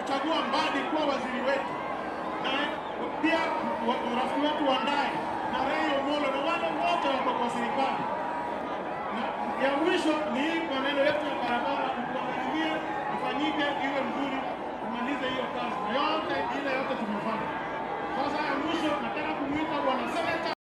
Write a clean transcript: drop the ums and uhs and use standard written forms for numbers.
kuchagua Mbadi kuwa waziri wetu, na pia rafiki wetu Wandai na Ray Omolo na wale wote wako kwa serikali. Na ya mwisho ni hii maneno yetu ya barabara, tuangalie ifanyike iwe mzuri, tumalize hiyo kazi. Na yote ile yote tumefanya. Sasa ya mwisho nataka kumwita bwana seneta